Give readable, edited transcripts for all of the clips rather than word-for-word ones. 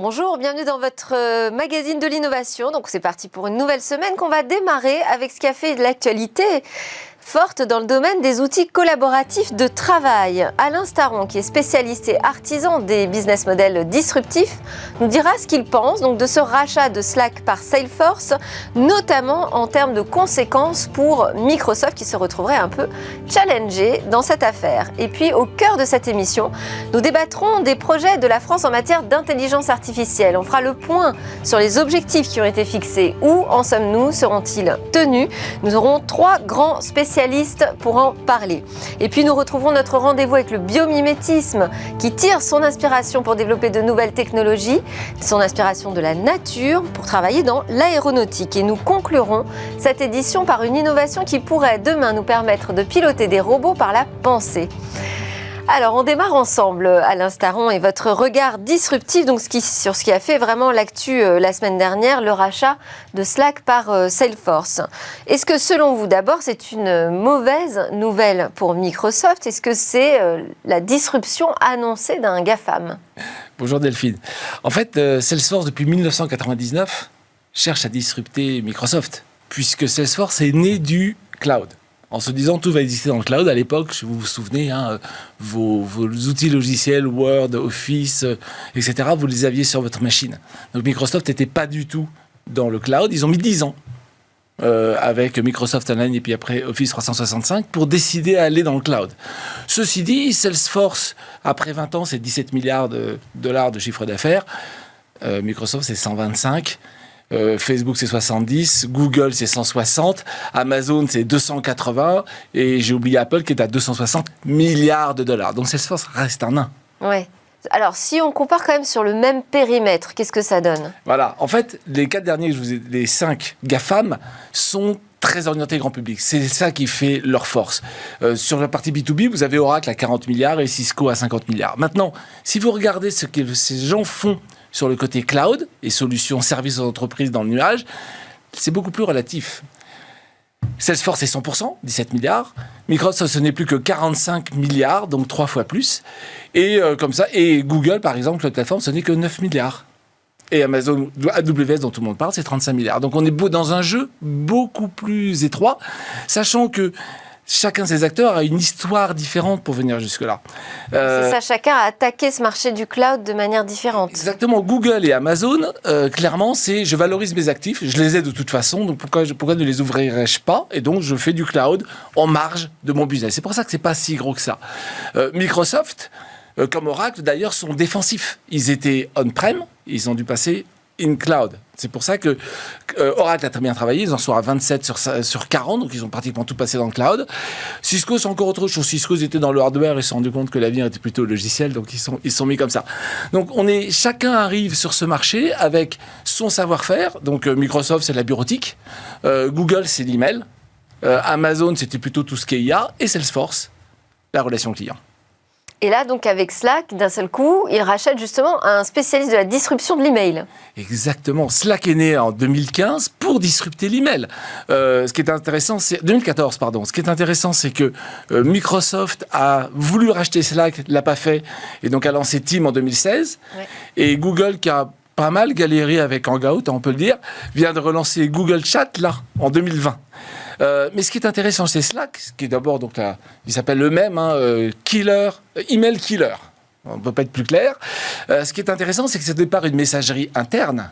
Bonjour, bienvenue dans votre magazine de l'innovation. Donc c'est parti pour une nouvelle semaine qu'on va démarrer avec ce qui a fait de l'actualité forte dans le domaine des outils collaboratifs de travail. Alain Staron, qui est spécialiste et artisan des business models disruptifs, nous dira ce qu'il pense donc de ce rachat de Slack par Salesforce, notamment en termes de conséquences pour Microsoft qui se retrouverait un peu challengé dans cette affaire. Et puis au cœur de cette émission, nous débattrons des projets de la France en matière d'intelligence artificielle. On fera le point sur les objectifs qui ont été fixés. Où en sommes-nous? Seront-ils tenus? Nous aurons 3 grands spécialistes pour en parler. Et puis nous retrouverons notre rendez-vous avec le biomimétisme qui tire son inspiration pour développer de nouvelles technologies, son inspiration de la nature pour travailler dans l'aéronautique. Et nous conclurons cette édition par une innovation qui pourrait demain nous permettre de piloter des robots par la pensée. Alors, on démarre ensemble, Alain Staron, et votre regard disruptif donc, sur ce qui a fait vraiment l'actu la semaine dernière, le rachat de Slack par Salesforce. Est-ce que, selon vous, d'abord, c'est une mauvaise nouvelle pour Microsoft? Est-ce que c'est la disruption annoncée d'un GAFAM? Bonjour Delphine. En fait, Salesforce, depuis 1999, cherche à disrupter Microsoft, puisque Salesforce est né du cloud. En se disant tout va exister dans le cloud. À l'époque, vous vous souvenez, vos outils logiciels, Word, Office, etc., vous les aviez sur votre machine. Donc Microsoft n'était pas du tout dans le cloud. Ils ont mis 10 ans avec Microsoft Online et puis après Office 365 pour décider à aller dans le cloud. Ceci dit, Salesforce, après 20 ans, c'est 17 milliards de dollars de chiffre d'affaires. Microsoft, c'est 125. Facebook c'est 70, Google c'est 160, Amazon c'est 280 et j'ai oublié Apple qui est à 260 milliards de dollars. Donc Salesforce reste un nain. Ouais. Alors si on compare quand même sur le même périmètre, qu'est-ce que ça donne? Voilà, en fait les 4 derniers, les 5 GAFAM sont très orientés grand public. C'est ça qui fait leur force. Sur la partie B2B, vous avez Oracle à 40 milliards et Cisco à 50 milliards. Maintenant, si vous regardez ce que ces gens font sur le côté cloud et solutions services aux entreprises dans le nuage, c'est beaucoup plus relatif. Salesforce est 100%, 17 milliards. Microsoft, ce n'est plus que 45 milliards, donc 3 fois plus. Et comme ça, et Google, par exemple, la plateforme, ce n'est que 9 milliards. Et Amazon, AWS, dont tout le monde parle, c'est 35 milliards. Donc on est dans un jeu beaucoup plus étroit, sachant que chacun de ces acteurs a une histoire différente pour venir jusque-là. C'est ça, chacun a attaqué ce marché du cloud de manière différente. Exactement. Google et Amazon, clairement, c'est je valorise mes actifs, je les ai de toute façon, donc pourquoi ne les ouvrirais-je pas? Et donc, je fais du cloud en marge de mon business. C'est pour ça que c'est pas si gros que ça. Microsoft, comme Oracle, d'ailleurs, sont défensifs. Ils étaient on-prem, ils ont dû passer in cloud. C'est pour ça que Oracle a très bien travaillé. Ils en sont à 27 sur 40, donc ils ont pratiquement tout passé dans le cloud. Cisco, c'est encore autre chose. Cisco, ils étaient dans le hardware et se sont rendus compte que l'avenir était plutôt logiciel, donc ils sont mis comme ça. Donc chacun arrive sur ce marché avec son savoir-faire. Donc Microsoft, c'est la bureautique. Google, c'est l'email. Amazon, c'était plutôt tout ce qu'il y a. Et Salesforce, la relation client. Et là, donc, avec Slack, d'un seul coup, ils rachètent justement un spécialiste de la disruption de l'email. Exactement. Slack est né en 2015 pour disrupter l'email. Ce qui est intéressant, c'est 2014, pardon. Ce qui est intéressant, c'est que Microsoft a voulu racheter Slack, l'a pas fait, et donc a lancé Teams en 2016. Ouais. Et Google, qui a pas mal galéré avec Hangout, on peut le dire, vient de relancer Google Chat là en 2020. Mais ce qui est intéressant chez Slack, qui est d'abord, donc, il s'appelle le même, email killer. On ne peut pas être plus clair. Ce qui est intéressant, c'est que c'est au départ une messagerie interne.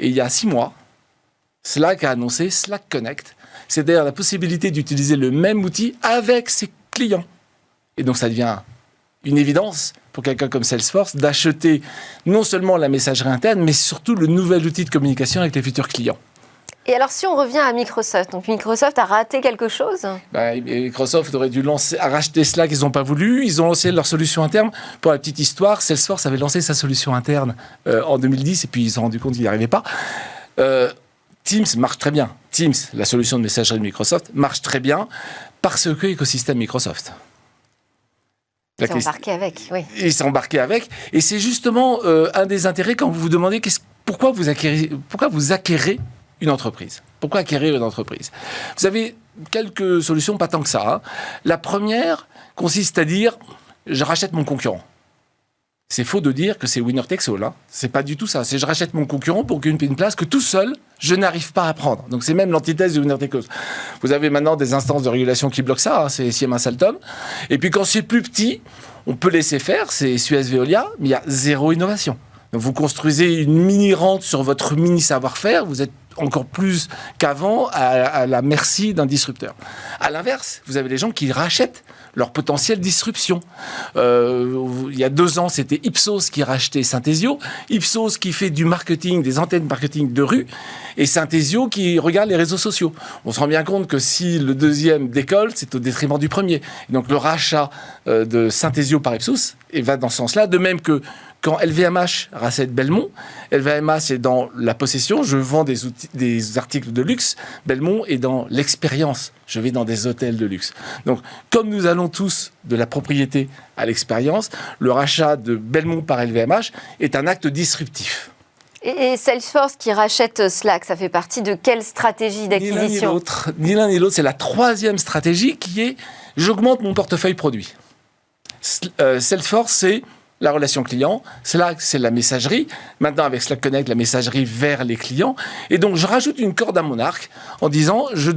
Et il y a 6 mois, Slack a annoncé Slack Connect. C'est-à-dire la possibilité d'utiliser le même outil avec ses clients. Et donc ça devient une évidence pour quelqu'un comme Salesforce d'acheter non seulement la messagerie interne, mais surtout le nouvel outil de communication avec les futurs clients. Et alors, si on revient à Microsoft, donc Microsoft a raté quelque chose? Microsoft aurait dû racheter Slack, ils n'ont pas voulu. Ils ont lancé leur solution interne. Pour la petite histoire, Salesforce avait lancé sa solution interne en 2010 et puis ils se sont rendus compte qu'ils n'y arrivaient pas. Teams marche très bien. Teams, la solution de messagerie de Microsoft, marche très bien parce que écosystème Microsoft. Ils sont embarqués avec, oui. Ils sont embarqués avec. Et c'est justement un des intérêts quand vous vous demandez pourquoi vous acquérez une entreprise. Pourquoi acquérir une entreprise? Vous avez quelques solutions, pas tant que ça. La première consiste à dire, je rachète mon concurrent. c'est faux de dire que c'est winner takes all. Hein. C'est pas du tout ça. C'est je rachète mon concurrent pour occuper une place que tout seul, je n'arrive pas à prendre. Donc c'est même l'antithèse du winner takes all. Vous avez maintenant des instances de régulation qui bloquent ça. Hein. C'est Siemens Alstom. Et puis quand c'est plus petit, on peut laisser faire. C'est Suez Veolia, mais il y a zéro innovation. Donc vous construisez une mini-rente sur votre mini-savoir-faire. Vous êtes encore plus qu'avant à la merci d'un disrupteur. À l'inverse, vous avez les gens qui rachètent leur potentielle disruption. Il y a 2 ans, c'était Ipsos qui rachetait Synthesio. Ipsos qui fait du marketing, des antennes marketing de rue, et Synthesio qui regarde les réseaux sociaux. On se rend bien compte que si le deuxième décolle, c'est au détriment du premier. Et donc le rachat de Synthesio par Ipsos va dans ce sens-là, de même que quand LVMH rachète Belmont, LVMH est dans la possession, je vends des articles de luxe, Belmont est dans l'expérience, je vais dans des hôtels de luxe. Donc, comme nous allons tous de la propriété à l'expérience, le rachat de Belmont par LVMH est un acte disruptif. Et Salesforce qui rachète Slack, ça fait partie de quelle stratégie d'acquisition ? Ni l'un ni l'autre, c'est la 3e stratégie qui est « j'augmente mon portefeuille produit ». Salesforce, c'est la relation client, Slack, c'est la messagerie. Maintenant, avec Slack Connect, la messagerie vers les clients. Et donc, je rajoute une corde à mon arc en disant, je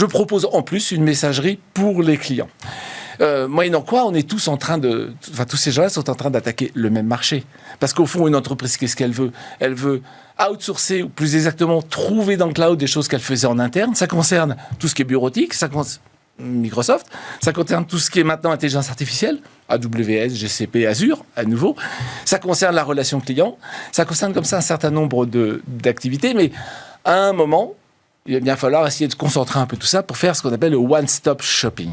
propose en plus une messagerie pour les clients. Moyennant quoi, on est tous tous ces gens-là sont en train d'attaquer le même marché. Parce qu'au fond, une entreprise, qu'est-ce qu'elle veut ? Elle veut outsourcer, ou plus exactement, trouver dans le cloud des choses qu'elle faisait en interne. Ça concerne tout ce qui est bureautique, ça concerne Microsoft, ça concerne tout ce qui est maintenant intelligence artificielle, AWS, GCP, Azure, à nouveau. Ça concerne la relation client, ça concerne comme ça un certain nombre d'activités, mais à un moment, il va bien falloir essayer de concentrer un peu tout ça pour faire ce qu'on appelle le one-stop shopping.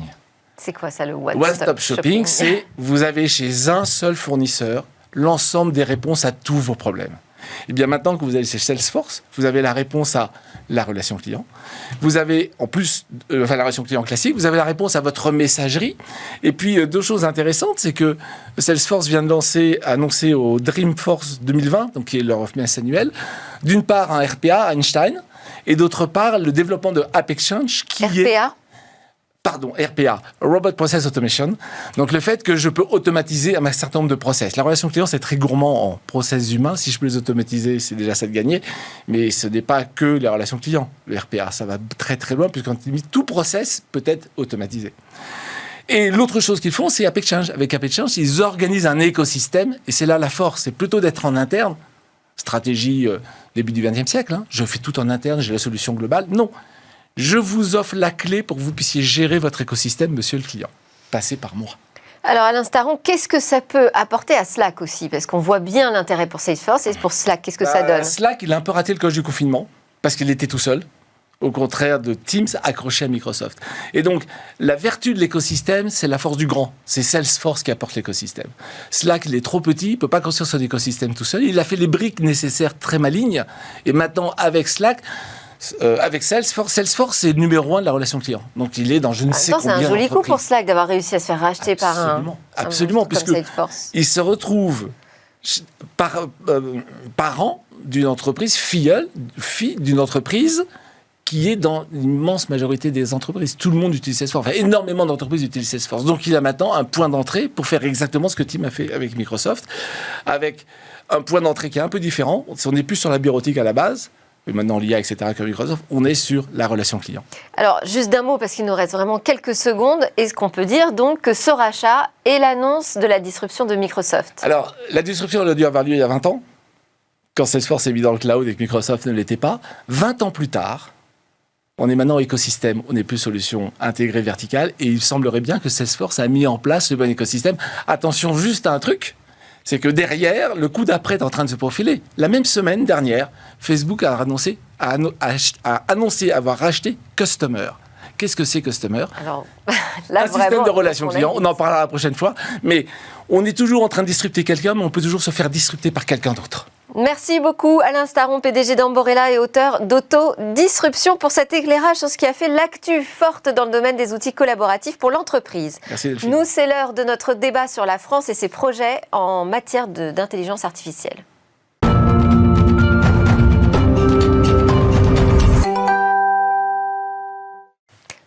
C'est quoi ça, le one-stop shopping? C'est, vous avez chez un seul fournisseur l'ensemble des réponses à tous vos problèmes. Et bien maintenant que vous allez chez Salesforce, vous avez la réponse à la relation client. Vous avez en plus, la relation client classique, vous avez la réponse à votre messagerie. Et puis 2 choses intéressantes, c'est que Salesforce vient de annoncer au Dreamforce 2020, donc qui est leur messe annuelle, d'une part un RPA, Einstein, et d'autre part le développement de App Exchange RPA, Robot Process Automation. Donc, le fait que je peux automatiser un certain nombre de process. La relation client, c'est très gourmand en process humains. Si je peux les automatiser, c'est déjà ça de gagner. Mais ce n'est pas que les relations clients. Le RPA, ça va très, très loin, puisqu'en limite, tout process peut être automatisé. Et l'autre chose qu'ils font, c'est App Exchange. Avec App Exchange, ils organisent un écosystème. Et c'est là la force. C'est plutôt d'être en interne. Stratégie début du XXe siècle. Hein. Je fais tout en interne, j'ai la solution globale. Non. Je vous offre la clé pour que vous puissiez gérer votre écosystème, monsieur le client. Passez par moi. Alors, Alain Staron, qu'est-ce que ça peut apporter à Slack aussi ? Parce qu'on voit bien l'intérêt pour Salesforce et pour Slack. Qu'est-ce que ça donne ? Slack, il a un peu raté le coche du confinement parce qu'il était tout seul, au contraire de Teams accroché à Microsoft. Et donc, la vertu de l'écosystème, c'est la force du grand. C'est Salesforce qui apporte l'écosystème. Slack, il est trop petit, il ne peut pas construire son écosystème tout seul. Il a fait les briques nécessaires très malignes. Et maintenant, avec Slack... avec Salesforce, c'est le numéro 1 de la relation client. Donc, il est dans je ne sais combien d'entreprises. C'est un joli coup pour Slack d'avoir réussi à se faire racheter Absolument, puisque il se retrouve parent d'une entreprise, fille d'une entreprise qui est dans l'immense majorité des entreprises. Tout le monde utilise Salesforce. Enfin, énormément d'entreprises utilisent Salesforce. Donc, il a maintenant un point d'entrée pour faire exactement ce que Tim a fait avec Microsoft, avec un point d'entrée qui est un peu différent. On n'est plus sur la bureautique à la base, et maintenant l'IA, etc., comme Microsoft, on est sur la relation client. Alors, juste d'un mot, parce qu'il nous reste vraiment quelques secondes, est-ce qu'on peut dire donc que ce rachat est l'annonce de la disruption de Microsoft ? Alors, la disruption, elle a dû avoir lieu il y a 20 ans, quand Salesforce est mis dans le cloud et que Microsoft ne l'était pas. 20 ans plus tard, on est maintenant écosystème, on n'est plus solution intégrée verticale, et il semblerait bien que Salesforce a mis en place le bon écosystème. Attention juste à un truc, c'est que derrière, le coup d'après est en train de se profiler. La même semaine dernière, Facebook a annoncé avoir racheté Customer. Qu'est-ce que c'est Customer ? Alors, là, un système de relations clients, on en parlera la prochaine fois, mais on est toujours en train de disrupter quelqu'un, mais on peut toujours se faire disrupter par quelqu'un d'autre. Merci beaucoup Alain Staron, PDG d'Amborella et auteur d'Auto-Disruption, pour cet éclairage sur ce qui a fait l'actu forte dans le domaine des outils collaboratifs pour l'entreprise. Merci Delphine. Nous, c'est l'heure de notre débat sur la France et ses projets en matière d'intelligence artificielle.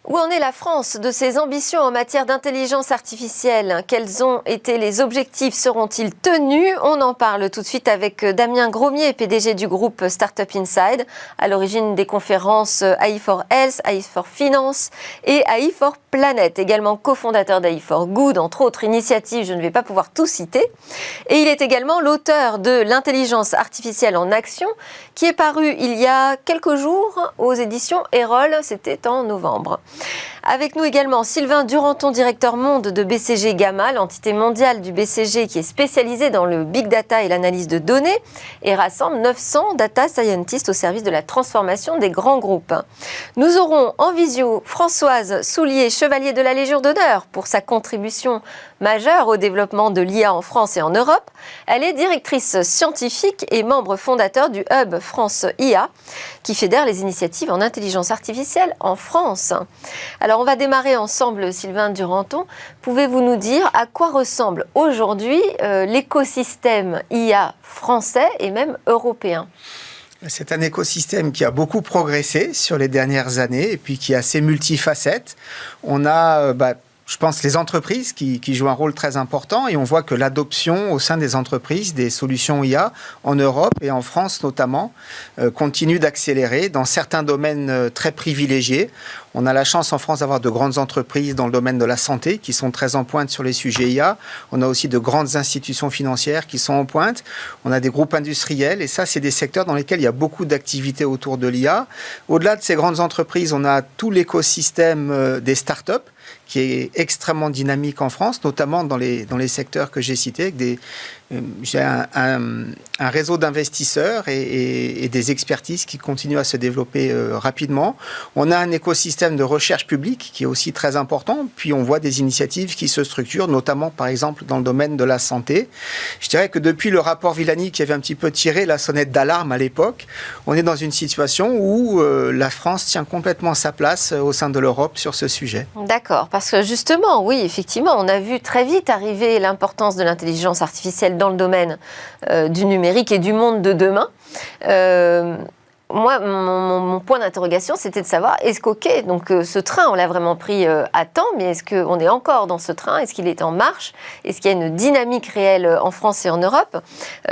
Où en est la France de ses ambitions en matière d'intelligence artificielle? Quels ont été les objectifs? Seront-ils tenus? On en parle tout de suite avec Damien Grommier, PDG du groupe Startup Inside, à l'origine des conférences AI for Health, AI for Finance et AI for Planet, également cofondateur d'AI for Good, entre autres initiatives, je ne vais pas pouvoir tout citer. Et il est également l'auteur de L'intelligence artificielle en action, qui est paru il y a quelques jours aux éditions Erol, c'était en novembre. Avec nous également Sylvain Duranton, directeur monde de BCG Gamma, l'entité mondiale du BCG qui est spécialisée dans le big data et l'analyse de données et rassemble 900 data scientists au service de la transformation des grands groupes. Nous aurons en visio Françoise Soulier, chevalier de la Légion d'honneur pour sa contribution majeure au développement de l'IA en France et en Europe. Elle est directrice scientifique et membre fondateur du Hub France IA qui fédère les initiatives en intelligence artificielle en France. Alors on va démarrer ensemble, Sylvain Duranton. Pouvez-vous nous dire à quoi ressemble aujourd'hui l'écosystème IA français et même européen ? C'est un écosystème qui a beaucoup progressé sur les dernières années et puis qui est assez multifacette. On a, je pense, les entreprises qui jouent un rôle très important et on voit que l'adoption au sein des entreprises des solutions IA en Europe et en France notamment continue d'accélérer dans certains domaines très privilégiés. On a la chance en France d'avoir de grandes entreprises dans le domaine de la santé qui sont très en pointe sur les sujets IA. On a aussi de grandes institutions financières qui sont en pointe. On a des groupes industriels et ça, c'est des secteurs dans lesquels il y a beaucoup d'activités autour de l'IA. Au-delà de ces grandes entreprises, on a tout l'écosystème des startups qui est extrêmement dynamique en France, notamment dans les secteurs que j'ai cités, avec j'ai un réseau d'investisseurs et des expertises qui continuent à se développer rapidement. On a un écosystème de recherche publique qui est aussi très important, puis on voit des initiatives qui se structurent, notamment par exemple dans le domaine de la santé. Je dirais que depuis le rapport Villani qui avait un petit peu tiré la sonnette d'alarme à l'époque, on est dans une situation où la France tient complètement sa place au sein de l'Europe sur ce sujet. D'accord, parce que justement, oui, effectivement, on a vu très vite arriver l'importance de l'intelligence artificielle dans le domaine du numérique et du monde de demain. Moi, mon point d'interrogation, c'était de savoir, est-ce qu'OK, donc ce train, on l'a vraiment pris à temps, mais est-ce qu'on est encore dans ce train? Est-ce qu'il est en marche? Est-ce qu'il y a une dynamique réelle en France et en Europe?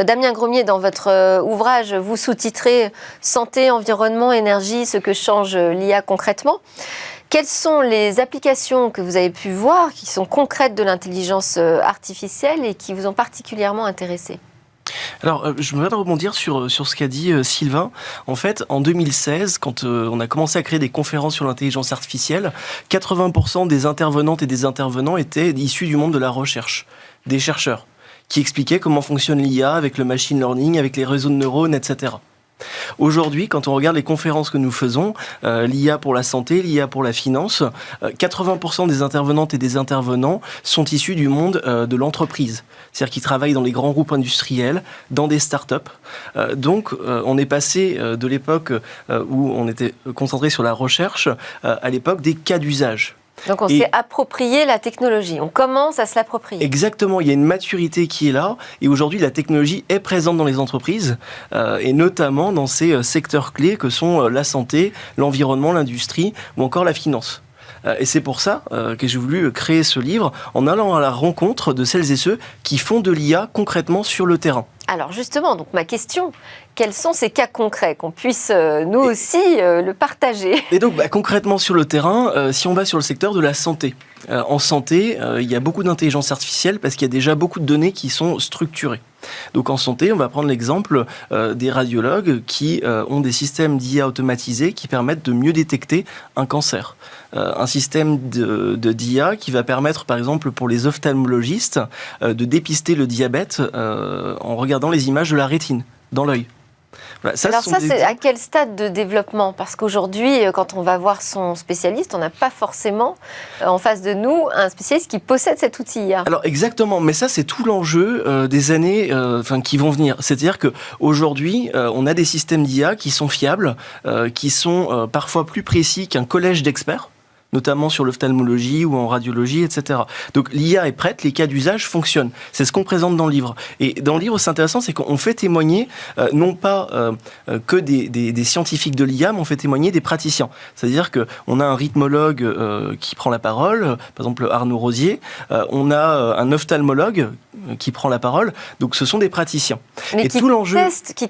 Damien Grommier, dans votre ouvrage, vous sous-titrez « Santé, environnement, énergie, ce que change l'IA concrètement ». Quelles sont les applications que vous avez pu voir qui sont concrètes de l'intelligence artificielle et qui vous ont particulièrement intéressé ? Alors, je voudrais rebondir sur ce qu'a dit Sylvain. En fait, en 2016, quand on a commencé à créer des conférences sur l'intelligence artificielle, 80% des intervenantes et des intervenants étaient issus du monde de la recherche, des chercheurs, qui expliquaient comment fonctionne l'IA avec le machine learning, avec les réseaux de neurones, etc. Aujourd'hui, quand on regarde les conférences que nous faisons, l'IA pour la santé, l'IA pour la finance, 80% des intervenantes et des intervenants sont issus du monde de l'entreprise. C'est-à-dire qu'ils travaillent dans les grands groupes industriels, dans des startups. Donc, on est passé de l'époque où on était concentré sur la recherche à l'époque des cas d'usage. Donc on s'est approprié la technologie, on commence à se l'approprier. Exactement, il y a une maturité qui est là et aujourd'hui la technologie est présente dans les entreprises et notamment dans ces secteurs clés que sont la santé, l'environnement, l'industrie ou encore la finance. Et c'est pour ça que j'ai voulu créer ce livre en allant à la rencontre de celles et ceux qui font de l'IA concrètement sur le terrain. Alors justement, donc ma question, quels sont ces cas concrets, qu'on puisse nous aussi le partager? Et donc concrètement sur le terrain, si on va sur le secteur de la santé, en santé, il y a beaucoup d'intelligence artificielle parce qu'il y a déjà beaucoup de données qui sont structurées. Donc en santé, on va prendre l'exemple des radiologues qui ont des systèmes d'IA automatisés qui permettent de mieux détecter un cancer. Un système d'IA qui va permettre, par exemple, pour les ophtalmologistes, de dépister le diabète en regardant les images de la rétine, dans l'œil. Voilà, alors ça, c'est à quel stade de développement? Parce qu'aujourd'hui, quand on va voir son spécialiste, on n'a pas forcément en face de nous un spécialiste qui possède cet outil IA. Alors exactement, mais ça c'est tout l'enjeu des années qui vont venir. C'est-à-dire qu'aujourd'hui, on a des systèmes d'IA qui sont fiables, qui sont parfois plus précis qu'un collège d'experts. notamment sur l'ophtalmologie ou en radiologie, etc. Donc l'IA est prête, les cas d'usage fonctionnent. C'est ce qu'on présente dans le livre. Et dans le livre, c'est intéressant, c'est qu'on fait témoigner non pas que des scientifiques de l'IA, mais on fait témoigner des praticiens. C'est-à-dire qu'on a un rythmologue qui prend la parole, par exemple Arnaud Rosier, on a un ophtalmologue qui prend la parole, donc ce sont des praticiens. Mais et qui tout l'enjeu,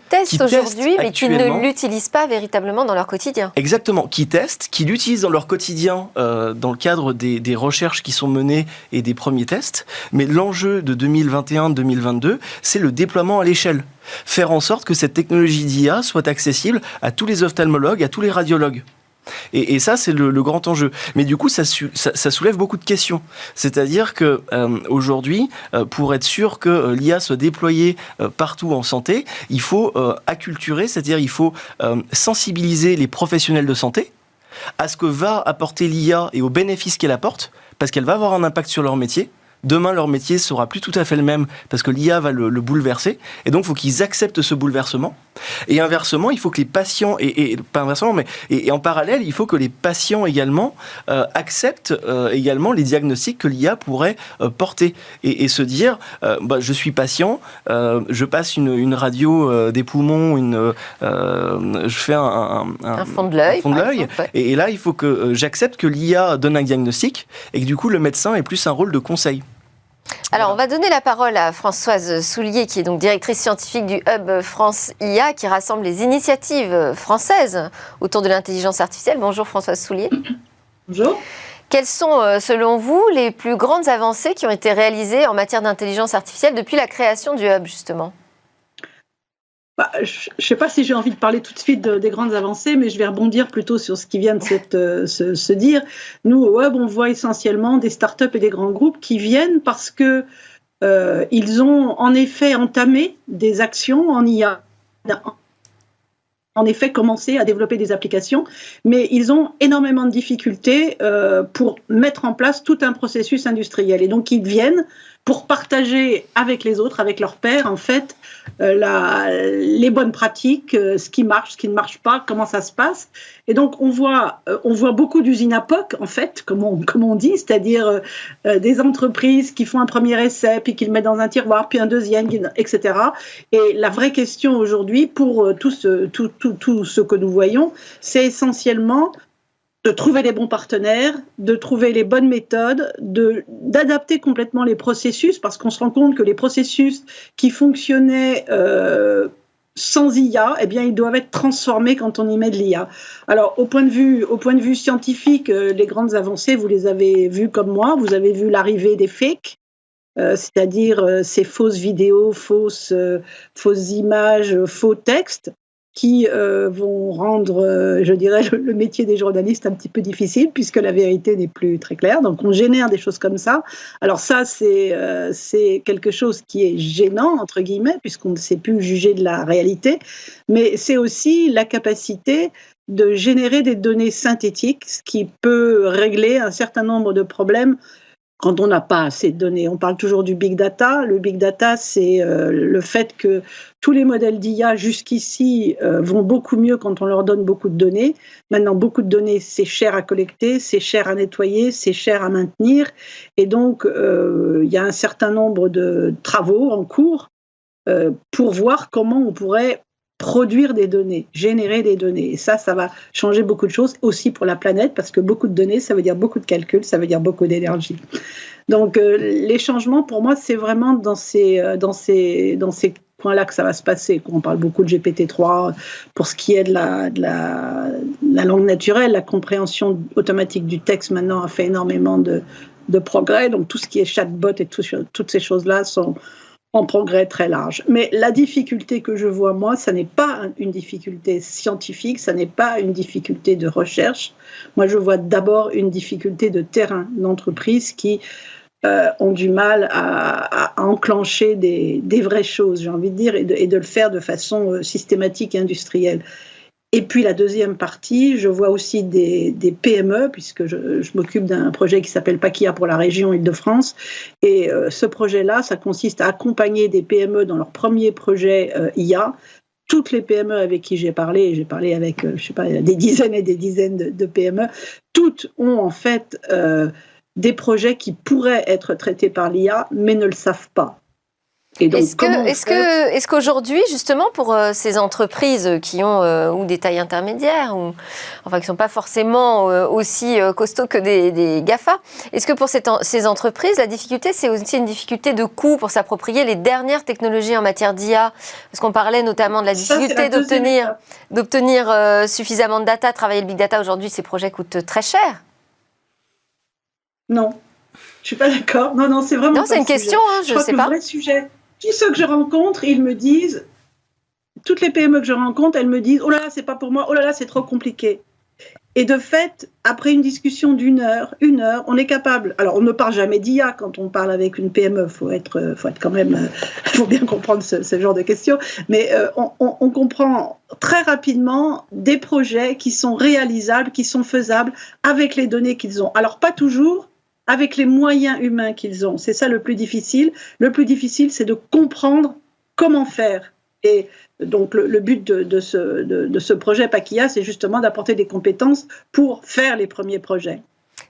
testent aujourd'hui, mais qui ne l'utilisent pas véritablement dans leur quotidien. Exactement, qui testent, qui l'utilisent dans leur quotidien dans le cadre des recherches qui sont menées et des premiers tests. Mais l'enjeu de 2021-2022, c'est le déploiement à l'échelle. Faire en sorte que cette technologie d'IA soit accessible à tous les ophtalmologues, à tous les radiologues. Et ça, c'est le grand enjeu. Mais du coup, ça soulève beaucoup de questions. C'est-à-dire que aujourd'hui, pour être sûr que l'IA soit déployée partout en santé, il faut acculturer, c'est-à-dire il faut sensibiliser les professionnels de santé à ce que va apporter l'IA et aux bénéfices qu'elle apporte, parce qu'elle va avoir un impact sur leur métier. Demain, leur métier sera plus tout à fait le même parce que l'IA va le bouleverser. Et donc, il faut qu'ils acceptent ce bouleversement. Et inversement, il faut que les patients, pas inversement, mais et en parallèle, il faut que les patients également acceptent également les diagnostics que l'IA pourrait porter. Et se dire, je suis patient, je passe une radio des poumons, je fais un fond de l'œil. Ouais. Et là, il faut que j'accepte que l'IA donne un diagnostic et que du coup, le médecin ait plus un rôle de conseil. Alors, on va donner la parole à Françoise Soulier, qui est donc directrice scientifique du Hub France IA, qui rassemble les initiatives françaises autour de l'intelligence artificielle. Bonjour Françoise Soulier. Bonjour. Quelles sont, selon vous, les plus grandes avancées qui ont été réalisées en matière d'intelligence artificielle depuis la création du Hub, justement ? Je ne sais pas si j'ai envie de parler tout de suite des grandes avancées, mais je vais rebondir plutôt sur ce qui vient de se dire. Nous, au Hub, on voit essentiellement des startups et des grands groupes qui viennent parce que ils ont en effet entamé des actions en IA, en effet commencé à développer des applications, mais ils ont énormément de difficultés pour mettre en place tout un processus industriel. Et donc, ils viennent pour partager avec les autres, avec leurs pairs, en fait, les bonnes pratiques, ce qui marche, ce qui ne marche pas, comment ça se passe. Et donc, on voit beaucoup d'usines à POC, en fait, comme on dit, c'est-à-dire des entreprises qui font un premier essai, puis qui le mettent dans un tiroir, puis un deuxième, etc. Et la vraie question aujourd'hui, pour tout ce que nous voyons, c'est essentiellement de trouver les bons partenaires, de trouver les bonnes méthodes, d'adapter complètement les processus, parce qu'on se rend compte que les processus qui fonctionnaient sans IA, eh bien, ils doivent être transformés quand on y met de l'IA. Alors, au point de vue scientifique, les grandes avancées, vous les avez vues comme moi, vous avez vu l'arrivée des fakes, c'est-à-dire ces fausses vidéos, fausses images, faux textes, qui vont rendre, je dirais, le métier des journalistes un petit peu difficile, puisque la vérité n'est plus très claire. Donc, on génère des choses comme ça. Alors ça, c'est quelque chose qui est gênant, entre guillemets, puisqu'on ne sait plus juger de la réalité. Mais c'est aussi la capacité de générer des données synthétiques, ce qui peut régler un certain nombre de problèmes quand on n'a pas assez de données. On parle toujours du big data. Le big data, c'est le fait que tous les modèles d'IA jusqu'ici vont beaucoup mieux quand on leur donne beaucoup de données. Maintenant, beaucoup de données, c'est cher à collecter, c'est cher à nettoyer, c'est cher à maintenir. Et donc, il y a un certain nombre de travaux en cours pour voir comment on pourrait produire des données, générer des données. Et ça va changer beaucoup de choses aussi pour la planète, parce que beaucoup de données, ça veut dire beaucoup de calculs, ça veut dire beaucoup d'énergie. Donc, les changements, pour moi, c'est vraiment dans ces points-là que ça va se passer. On parle beaucoup de GPT-3 pour ce qui est de la langue naturelle. La compréhension automatique du texte, maintenant, a fait énormément de progrès. Donc, tout ce qui est chatbot et toutes ces choses-là sont en progrès très large. Mais la difficulté que je vois, moi, ça n'est pas une difficulté scientifique, ça n'est pas une difficulté de recherche. Moi, je vois d'abord une difficulté de terrain, d'entreprises qui ont du mal à enclencher des vraies choses, j'ai envie de dire, et de le faire de façon systématique et industrielle. Et puis la deuxième partie, je vois aussi des PME, puisque je m'occupe d'un projet qui s'appelle PACIA pour la région Île-de-France. Et ce projet-là, ça consiste à accompagner des PME dans leur premier projet IA toutes les PME avec qui j'ai parlé avec, des dizaines et des dizaines de PME, toutes ont en fait des projets qui pourraient être traités par l'IA, mais ne le savent pas. Et donc, est-ce qu'aujourd'hui, justement, pour ces entreprises qui ont ou des tailles intermédiaires, qui ne sont pas forcément aussi costauds que des GAFA, est-ce que pour ces entreprises, la difficulté, c'est aussi une difficulté de coût pour s'approprier les dernières technologies en matière d'IA? Parce qu'on parlait notamment de la difficulté d'obtenir suffisamment de data, travailler le big data. Aujourd'hui, ces projets coûtent très cher. Non, je ne suis pas d'accord. Non, c'est vraiment. Non, c'est une question, je ne sais pas. Le vrai sujet. Tous ceux que je rencontre, ils me disent, toutes les PME que je rencontre, elles me disent, oh là là, c'est pas pour moi, oh là là, c'est trop compliqué. Et de fait, après une discussion d'une heure, on est capable. Alors, on ne parle jamais d'IA quand on parle avec une PME. Faut bien comprendre ce genre de questions. Mais on comprend très rapidement des projets qui sont réalisables, qui sont faisables avec les données qu'ils ont. Alors, pas toujours avec les moyens humains qu'ils ont. C'est ça le plus difficile. Le plus difficile, c'est de comprendre comment faire. Et donc, le but de ce projet PACIA, c'est justement d'apporter des compétences pour faire les premiers projets.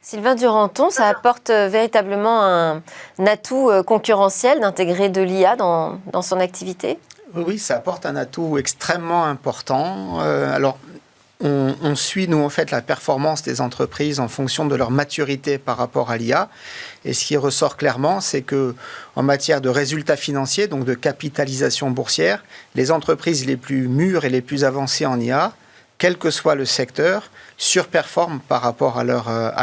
Sylvain Duranton, ça apporte véritablement un atout concurrentiel d'intégrer de l'IA dans son activité? Oui, ça apporte un atout extrêmement important. On suit, nous, en fait, la performance des entreprises en fonction de leur maturité par rapport à l'IA. Et ce qui ressort clairement, c'est que en matière de résultats financiers, donc de capitalisation boursière, les entreprises les plus mûres et les plus avancées en IA, quel que soit le secteur, surperforment par rapport à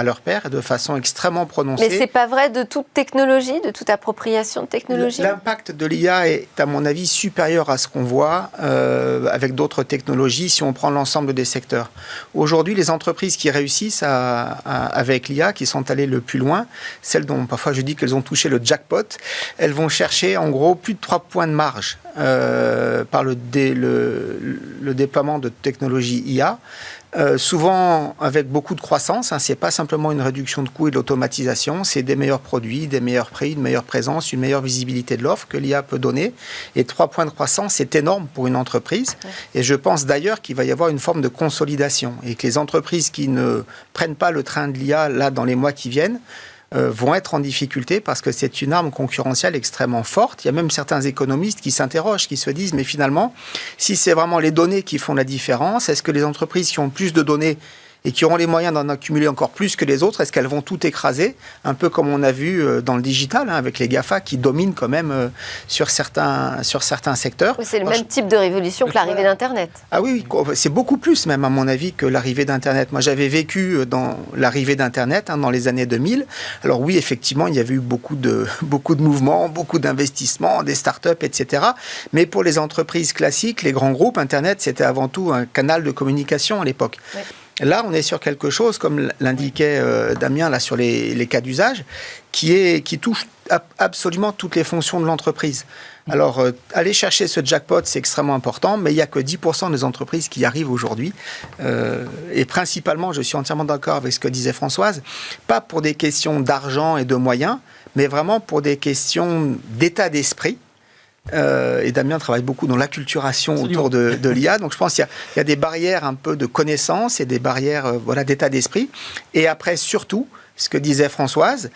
leur pairs de façon extrêmement prononcée. Mais ce n'est pas vrai de toute technologie, de toute appropriation de technologie? L'impact de l'IA est, à mon avis, supérieur à ce qu'on voit avec d'autres technologies si on prend l'ensemble des secteurs. Aujourd'hui, les entreprises qui réussissent avec l'IA, qui sont allées le plus loin, celles dont parfois je dis qu'elles ont touché le jackpot, elles vont chercher en gros plus de 3 points de marge par le déploiement de technologies IA. Souvent avec beaucoup de croissance, ce n'est pas simplement une réduction de coûts et de l'automatisation, c'est des meilleurs produits, des meilleurs prix, une meilleure présence, une meilleure visibilité de l'offre que l'IA peut donner. Et 3 points de croissance, c'est énorme pour une entreprise. Et je pense d'ailleurs qu'il va y avoir une forme de consolidation et que les entreprises qui ne prennent pas le train de l'IA là dans les mois qui viennent vont être en difficulté parce que c'est une arme concurrentielle extrêmement forte. Il y a même certains économistes qui s'interrogent, qui se disent, mais finalement, si c'est vraiment les données qui font la différence, est-ce que les entreprises qui ont plus de données et qui auront les moyens d'en accumuler encore plus que les autres, est-ce qu'elles vont tout écraser? Un peu comme on a vu dans le digital, avec les GAFA qui dominent quand même sur certains secteurs. Oui, c'est le même type de révolution que l'arrivée d'Internet. Ah oui, c'est beaucoup plus même à mon avis que l'arrivée d'Internet. Moi j'avais vécu dans l'arrivée d'Internet dans les années 2000. Alors oui, effectivement, il y avait eu beaucoup de mouvements, beaucoup d'investissements, des startups, etc. Mais pour les entreprises classiques, les grands groupes, Internet, c'était avant tout un canal de communication à l'époque. Oui. Là, on est sur quelque chose, comme l'indiquait Damien là, sur les cas d'usage, qui touche absolument toutes les fonctions de l'entreprise. Alors, aller chercher ce jackpot, c'est extrêmement important, mais il n'y a que 10% des entreprises qui y arrivent aujourd'hui. Et principalement, je suis entièrement d'accord avec ce que disait Françoise, pas pour des questions d'argent et de moyens, mais vraiment pour des questions d'état d'esprit. Et Damien travaille beaucoup dans l'acculturation autour de l'IA, donc je pense qu'il y a des barrières un peu de connaissance et des barrières d'état d'esprit. Et après, surtout, ce que disait Françoise,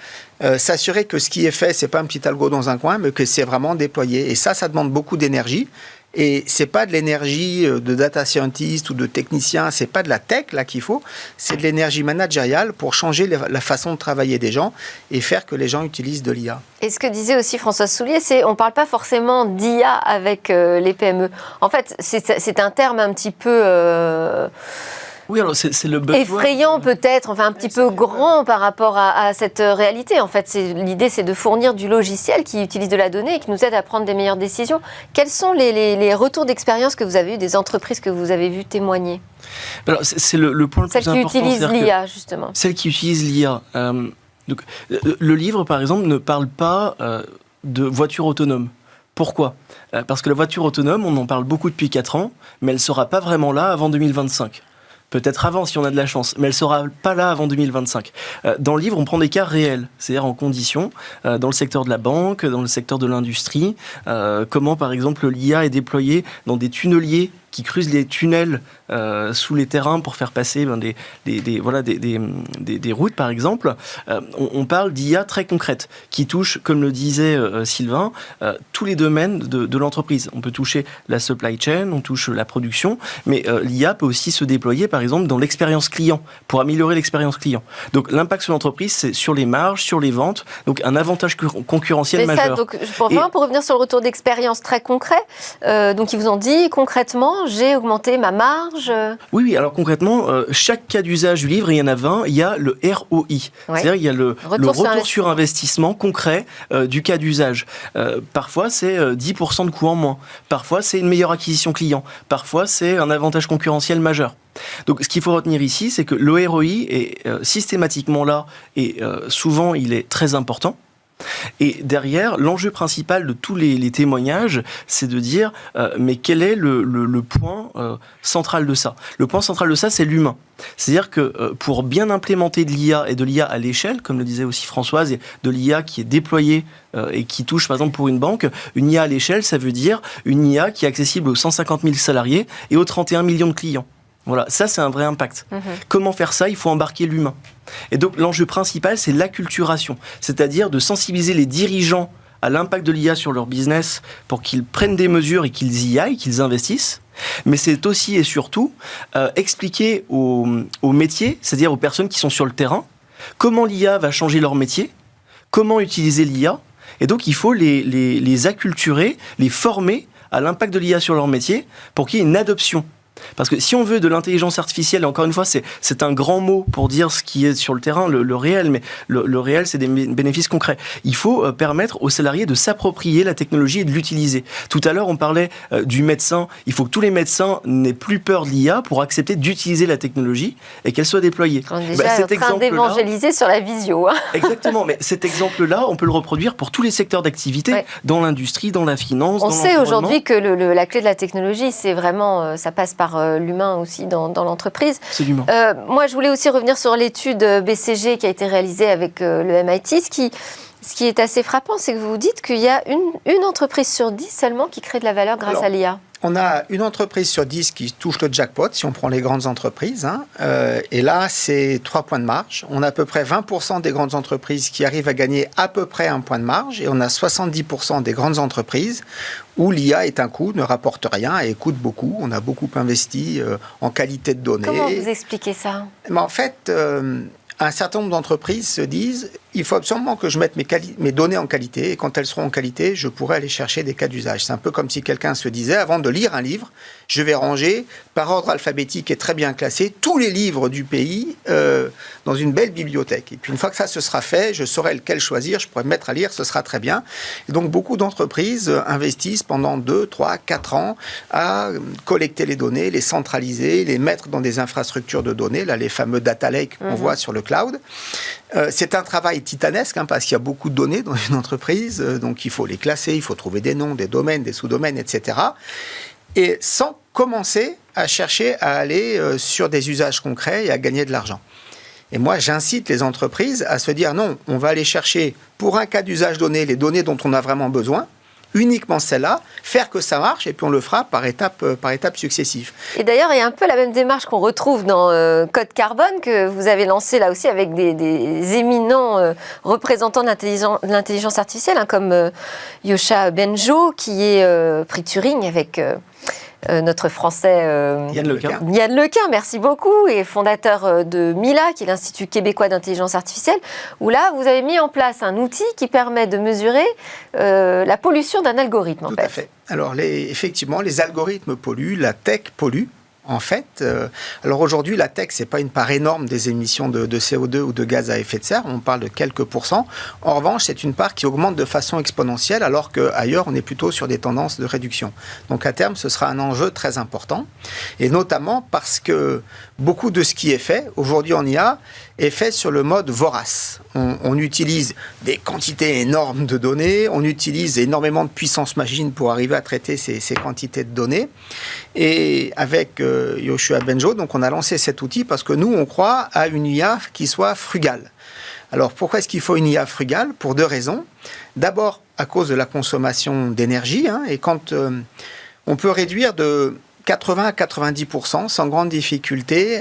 s'assurer que ce qui est fait, c'est pas un petit algo dans un coin, mais que c'est vraiment déployé. Et ça demande beaucoup d'énergie. Et c'est pas de l'énergie de data scientist ou de technicien, c'est pas de la tech là qu'il faut, c'est de l'énergie managériale pour changer la façon de travailler des gens et faire que les gens utilisent de l'IA. Et ce que disait aussi Françoise Soulier, c'est on parle pas forcément d'IA avec les PME. En fait, c'est un terme un petit peu oui, alors c'est le effrayant peut-être, enfin un petit peu grand par rapport à cette réalité. En fait, l'idée, c'est de fournir du logiciel qui utilise de la donnée et qui nous aide à prendre des meilleures décisions. Quels sont les retours d'expérience que vous avez eu des entreprises que vous avez vues témoigner? Alors, c'est le point le plus important. Celles qui utilisent l'IA, justement. Celles qui utilisent l'IA. Donc, le livre, par exemple, ne parle pas de voiture autonome. Pourquoi ? Parce que la voiture autonome, on en parle beaucoup depuis 4 ans, mais elle ne sera pas vraiment là avant 2025. Peut-être avant si on a de la chance, mais elle ne sera pas là avant 2025. Dans le livre, on prend des cas réels, c'est-à-dire en conditions, dans le secteur de la banque, dans le secteur de l'industrie, comment par exemple l'IA est déployée dans des tunneliers qui creusent les tunnels sous les terrains pour faire passer des routes, par exemple. On parle d'IA très concrète, qui touche, comme le disait Sylvain, tous les domaines de l'entreprise. On peut toucher la supply chain, on touche la production, mais l'IA peut aussi se déployer, par exemple, dans l'expérience client, pour améliorer l'expérience client. Donc l'impact sur l'entreprise, c'est sur les marges, sur les ventes, donc un avantage concurrentiel majeur. Donc, pour revenir sur le retour d'expérience très concret, donc ils vous ont dit concrètement, j'ai augmenté ma marge. Oui, alors concrètement, chaque cas d'usage du livre, il y en a 20, il y a le ROI. C'est-à-dire il y a le retour sur investissement concret du cas d'usage. Parfois, c'est 10% de coût en moins. Parfois, c'est une meilleure acquisition client. Parfois, c'est un avantage concurrentiel majeur. Donc, ce qu'il faut retenir ici, c'est que le ROI est systématiquement là et souvent, il est très important. Et derrière, l'enjeu principal de tous les témoignages, c'est de dire mais quel est le point central de ça ? Le point central de ça, c'est l'humain. C'est-à-dire que pour bien implémenter de l'IA et de l'IA à l'échelle, comme le disait aussi Françoise, et de l'IA qui est déployée et qui touche par exemple pour une banque, une IA à l'échelle, ça veut dire une IA qui est accessible aux 150 000 salariés et aux 31 millions de clients. Voilà, ça c'est un vrai impact. Comment faire ça ? Il faut embarquer l'humain. Et donc l'enjeu principal, c'est l'acculturation, c'est-à-dire de sensibiliser les dirigeants à l'impact de l'IA sur leur business pour qu'ils prennent des mesures et qu'ils y aillent, qu'ils investissent. Mais c'est aussi et surtout expliquer aux métiers, c'est-à-dire aux personnes qui sont sur le terrain, comment l'IA va changer leur métier, comment utiliser l'IA. Et donc il faut les acculturer, les former à l'impact de l'IA sur leur métier pour qu'il y ait une adoption. Parce que si on veut de l'intelligence artificielle, et encore une fois, c'est un grand mot pour dire ce qui est sur le terrain, le réel, mais le réel, c'est des bénéfices concrets. Il faut permettre aux salariés de s'approprier la technologie et de l'utiliser. Tout à l'heure, on parlait du médecin. Il faut que tous les médecins n'aient plus peur de l'IA pour accepter d'utiliser la technologie et qu'elle soit déployée. On est déjà en train d'évangéliser sur la visio. Hein. Exactement, mais cet exemple-là, on peut le reproduire pour tous les secteurs d'activité, dans l'industrie, dans la finance, dans l'environnement. On sait aujourd'hui que la clé de la technologie, c'est vraiment, ça passe par l'humain aussi dans l'entreprise. C'est l'humain. Moi, je voulais aussi revenir sur l'étude BCG qui a été réalisée avec le MIT. Ce qui est assez frappant, c'est que vous dites qu'il y a une entreprise sur 10 seulement qui crée de la valeur grâce à l'IA. On a une entreprise sur 10 qui touche le jackpot, si on prend les grandes entreprises. Et là, c'est 3 points de marge. On a à peu près 20% des grandes entreprises qui arrivent à gagner à peu près 1 point de marge. Et on a 70% des grandes entreprises où l'IA est un coût, ne rapporte rien et coûte beaucoup. On a beaucoup investi en qualité de données. Comment vous expliquez ça ? Mais en fait, un certain nombre d'entreprises se disent il faut absolument que je mette mes données en qualité, et quand elles seront en qualité, je pourrai aller chercher des cas d'usage. C'est un peu comme si quelqu'un se disait, avant de lire un livre, je vais ranger par ordre alphabétique et très bien classé tous les livres du pays dans une belle bibliothèque. Et puis une fois que ça se sera fait, je saurai lequel choisir, je pourrai me mettre à lire, ce sera très bien. Et donc beaucoup d'entreprises investissent pendant 2, 3, 4 ans à collecter les données, les centraliser, les mettre dans des infrastructures de données, là les fameux data lakes qu'on voit sur le cloud. C'est un travail titanesque parce qu'il y a beaucoup de données dans une entreprise, donc il faut les classer, il faut trouver des noms, des domaines, des sous-domaines, etc. Et sans commencer à chercher à aller sur des usages concrets et à gagner de l'argent. Et moi, j'incite les entreprises à se dire non, on va aller chercher pour un cas d'usage donné les données dont on a vraiment besoin, uniquement celle-là, faire que ça marche, et puis on le fera par étapes successives. Et d'ailleurs, il y a un peu la même démarche qu'on retrouve dans Code Carbone, que vous avez lancé là aussi avec des éminents représentants de l'intelligence artificielle, comme Yosha Benjo, qui est prix Turing avec... notre Français Yann Lequin. Yann Lequin, merci beaucoup, et fondateur de MILA, qui est l'Institut québécois d'intelligence artificielle, où là, vous avez mis en place un outil qui permet de mesurer la pollution d'un algorithme. Tout à fait. Alors, effectivement, les algorithmes polluent, la tech pollue. En fait, alors aujourd'hui, la tech, c'est pas une part énorme des émissions de CO2 ou de gaz à effet de serre. On parle de quelques pourcents. En revanche, c'est une part qui augmente de façon exponentielle, alors qu'ailleurs, on est plutôt sur des tendances de réduction. Donc, à terme, ce sera un enjeu très important. Et notamment parce que beaucoup de ce qui est fait aujourd'hui en IA est fait sur le mode vorace. On utilise des quantités énormes de données, on utilise énormément de puissance machine pour arriver à traiter ces quantités de données. Et avec Yoshua Bengio, donc on a lancé cet outil parce que nous, on croit à une IA qui soit frugale. Alors, pourquoi est-ce qu'il faut une IA frugale? Pour 2 raisons. D'abord, à cause de la consommation d'énergie, et quand on peut réduire de 80 à 90% sans grande difficulté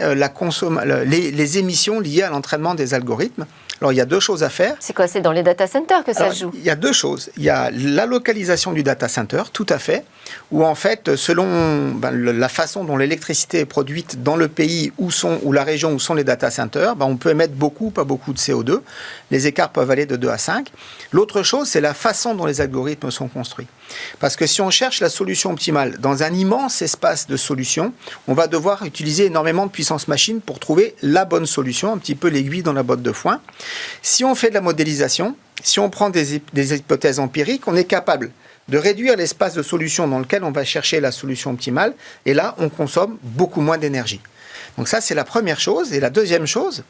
les émissions liées à l'entraînement des algorithmes. Alors, il y a 2 choses à faire. C'est quoi? C'est dans les data centers que ça se joue? Il y a 2 choses. Il y a la localisation du data center, tout à fait, où en fait, selon la façon dont l'électricité est produite dans le pays ou la région où sont les data centers, on peut émettre beaucoup, pas beaucoup de CO2. Les écarts peuvent aller de 2 à 5. L'autre chose, c'est la façon dont les algorithmes sont construits. Parce que si on cherche la solution optimale dans un immense espace de solutions, on va devoir utiliser énormément de puissance machine pour trouver la bonne solution, un petit peu l'aiguille dans la botte de foin. Si on fait de la modélisation, si on prend des hypothèses empiriques, on est capable de réduire l'espace de solution dans lequel on va chercher la solution optimale, et là, on consomme beaucoup moins d'énergie. Donc ça, c'est la première chose. Et la deuxième chose,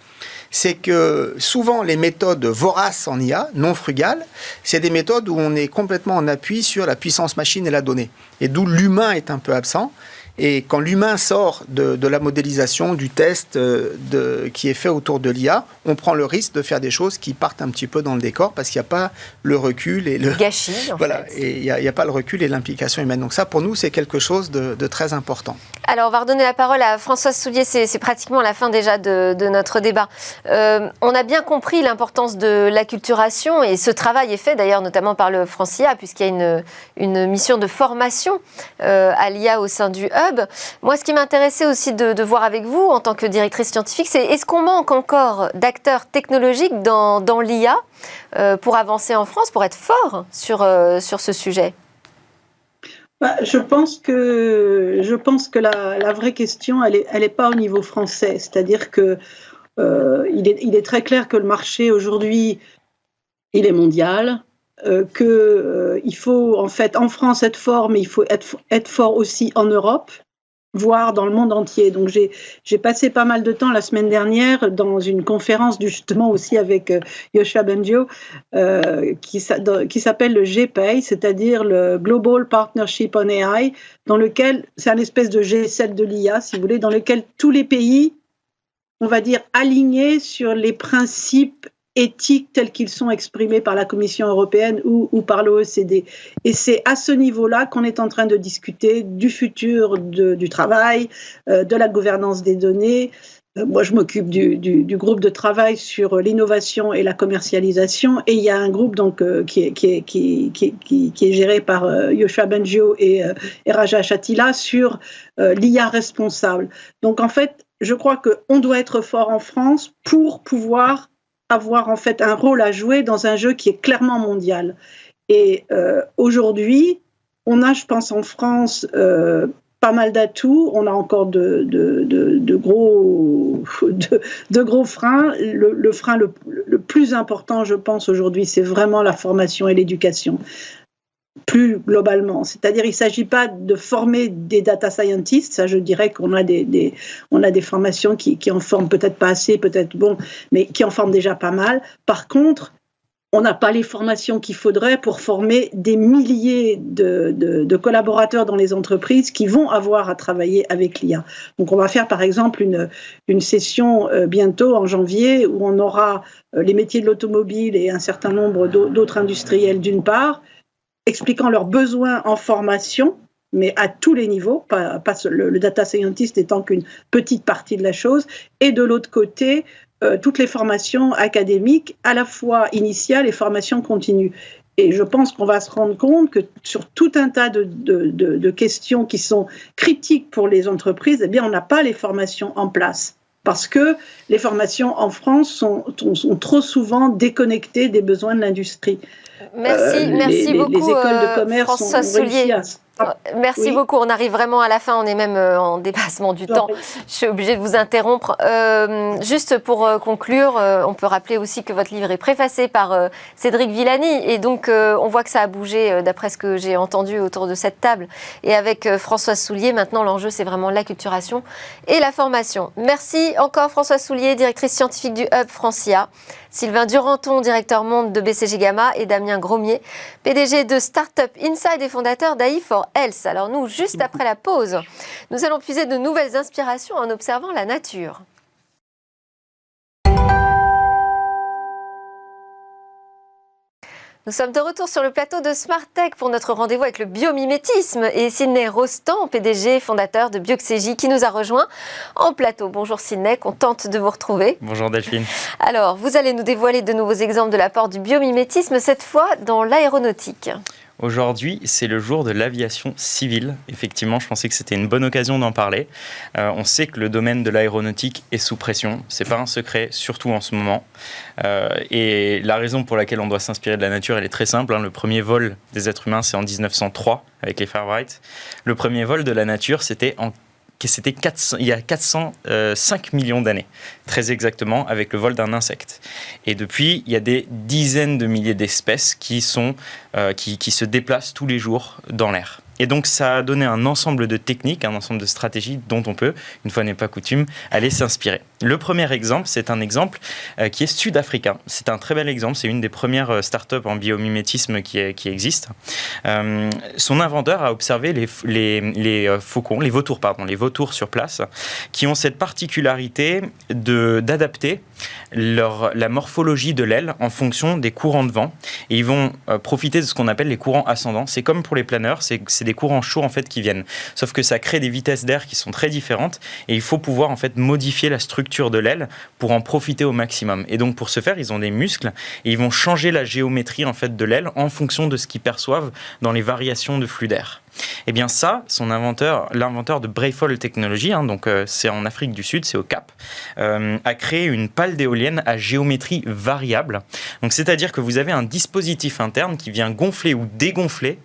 c'est que souvent, les méthodes voraces en IA, non frugales, c'est des méthodes où on est complètement en appui sur la puissance machine et la donnée, et d'où l'humain est un peu absent. Et quand l'humain sort de la modélisation, du test qui est fait autour de l'IA, on prend le risque de faire des choses qui partent un petit peu dans le décor parce qu'il n'y a pas le recul et le gâchis. Voilà, et il n'y a pas le recul et l'implication humaine. Donc ça, pour nous, c'est quelque chose de très important. Alors, on va redonner la parole à Françoise Soulier. C'est pratiquement la fin déjà de notre débat. On a bien compris l'importance de l'acculturation et ce travail est fait d'ailleurs notamment par le France-IA puisqu'il y a une mission de formation à l'IA au sein du Hub. Moi, ce qui m'intéressait aussi de voir avec vous en tant que directrice scientifique, c'est est-ce qu'on manque encore d'acteurs technologiques dans l'IA pour avancer en France, pour être fort sur ce sujet? Je pense que la vraie question, elle est pas au niveau français. C'est-à-dire que il est très clair que le marché aujourd'hui, il est mondial, il faut en fait en France être fort, mais il faut être fort aussi en Europe, voire dans le monde entier. Donc j'ai passé pas mal de temps la semaine dernière dans une conférence justement aussi avec Yoshua Bengio qui s'appelle le GPAI, c'est-à-dire le Global Partnership on AI, dans lequel c'est un espèce de G7 de l'IA, si vous voulez, dans lequel tous les pays, on va dire, alignés sur les principes éthiques tels qu'ils sont exprimés par la Commission européenne ou par l'OECD. Et c'est à ce niveau-là qu'on est en train de discuter du futur du travail, de la gouvernance des données. Moi, je m'occupe du groupe de travail sur l'innovation et la commercialisation, et il y a un groupe donc qui est géré par Yoshua Bengio et Raja Chatila sur l'IA responsable. Donc en fait, je crois qu'on doit être fort en France pour pouvoir avoir en fait un rôle à jouer dans un jeu qui est clairement mondial. Et aujourd'hui, on a, je pense, en France pas mal d'atouts. On a encore de gros freins. Le frein le plus important, je pense, aujourd'hui, c'est vraiment la formation et l'éducation. Plus globalement, c'est-à-dire il ne s'agit pas de former des data scientists, ça je dirais qu'on a on a des formations qui en forment peut-être pas assez, peut-être mais qui en forment déjà pas mal. Par contre, on n'a pas les formations qu'il faudrait pour former des milliers de collaborateurs dans les entreprises qui vont avoir à travailler avec l'IA. Donc on va faire par exemple une session bientôt en janvier où on aura les métiers de l'automobile et un certain nombre d'autres industriels d'une part, expliquant leurs besoins en formation, mais à tous les niveaux, pas le data scientist étant qu'une petite partie de la chose, et de l'autre côté, toutes les formations académiques, à la fois initiales et formations continues. Et je pense qu'on va se rendre compte que sur tout un tas de questions qui sont critiques pour les entreprises, eh bien, on n'a pas les formations en place. Parce que les formations en France sont trop souvent déconnectées des besoins de l'industrie. Merci beaucoup, les écoles de commerce François Soulier. Merci beaucoup. On arrive vraiment à la fin. On est même en dépassement du temps. Je suis obligée de vous interrompre. Juste pour conclure, on peut rappeler aussi que votre livre est préfacé par Cédric Villani. Et donc, on voit que ça a bougé d'après ce que j'ai entendu autour de cette table. Et avec François Soulier, maintenant, l'enjeu, c'est vraiment l'acculturation et la formation. Merci encore, François Soulier, directrice scientifique du Hub France-IA. Sylvain Duranton, directeur monde de BCG Gamma, et Damien Gromier, PDG de Startup Inside et fondateur d'AI for pour Else. Alors nous, juste après la pause, nous allons puiser de nouvelles inspirations en observant la nature. Nous sommes de retour sur le plateau de Smart Tech pour notre rendez-vous avec le biomimétisme et Sidney Rostand, PDG fondateur de Bioxégie, qui nous a rejoint en plateau. Bonjour Sidney, contente de vous retrouver. Bonjour Delphine. Alors, vous allez nous dévoiler de nouveaux exemples de l'apport du biomimétisme, cette fois dans l'aéronautique. Aujourd'hui, c'est le jour de l'aviation civile. Effectivement, je pensais que c'était une bonne occasion d'en parler. On sait que le domaine de l'aéronautique est sous pression. C'est pas un secret, surtout en ce moment. Et la raison pour laquelle on doit s'inspirer de la nature, elle est très simple. Le premier vol des êtres humains, c'est en 1903 avec les frères Wright. Le premier vol de la nature, c'était il y a 405 millions d'années, très exactement, avec le vol d'un insecte. Et depuis, il y a des dizaines de milliers d'espèces qui se déplacent tous les jours dans l'air. Et donc, ça a donné un ensemble de techniques, un ensemble de stratégies dont on peut, une fois n'est pas coutume, aller s'inspirer. Le premier exemple, c'est un exemple qui est sud-africain. C'est un très bel exemple. C'est une des premières startups en biomimétisme qui existe. Son inventeur a observé les vautours sur place, qui ont cette particularité d'adapter la morphologie de l'aile en fonction des courants de vent. Et ils vont profiter de ce qu'on appelle les courants ascendants. C'est comme pour les planeurs, c'est des courants chauds en fait qui viennent. Sauf que ça crée des vitesses d'air qui sont très différentes et il faut pouvoir en fait modifier la structure de l'aile pour en profiter au maximum. Et donc pour ce faire, ils ont des muscles et ils vont changer la géométrie en fait de l'aile en fonction de ce qu'ils perçoivent dans les variations de flux d'air. Eh bien ça, l'inventeur de Breifol Technology, donc c'est en Afrique du Sud, c'est au Cap, a créé une pale d'éolienne à géométrie variable. Donc c'est-à-dire que vous avez un dispositif interne qui vient gonfler ou dégonfler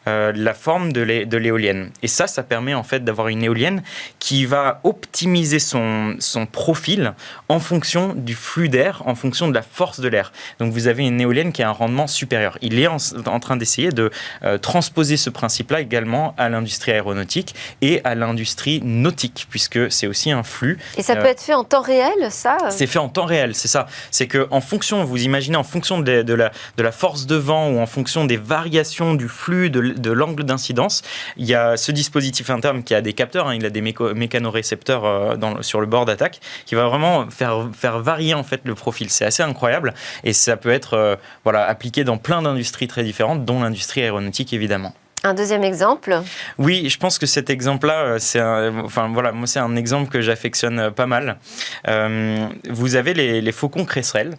la forme de l'éolienne. Et ça permet en fait d'avoir une éolienne qui va optimiser son profil en fonction du flux d'air, en fonction de la force de l'air. Donc vous avez une éolienne qui a un rendement supérieur. Il est en train d'essayer de transposer ce principe-là également à l'industrie aéronautique et à l'industrie nautique, puisque c'est aussi un flux. Et ça peut être fait en temps réel, ça ? C'est fait en temps réel, c'est ça. C'est qu'en fonction, vous imaginez, en fonction de la force de vent ou en fonction des variations du flux, de l'angle d'incidence, il y a ce dispositif interne qui a des capteurs, il a des mécanorécepteurs sur le bord d'attaque, qui va vraiment faire varier en fait le profil. C'est assez incroyable et ça peut être appliqué dans plein d'industries très différentes, dont l'industrie aéronautique évidemment. Un deuxième exemple ? Oui, je pense que cet exemple-là, c'est un exemple que j'affectionne pas mal. Vous avez les faucons cresserelles,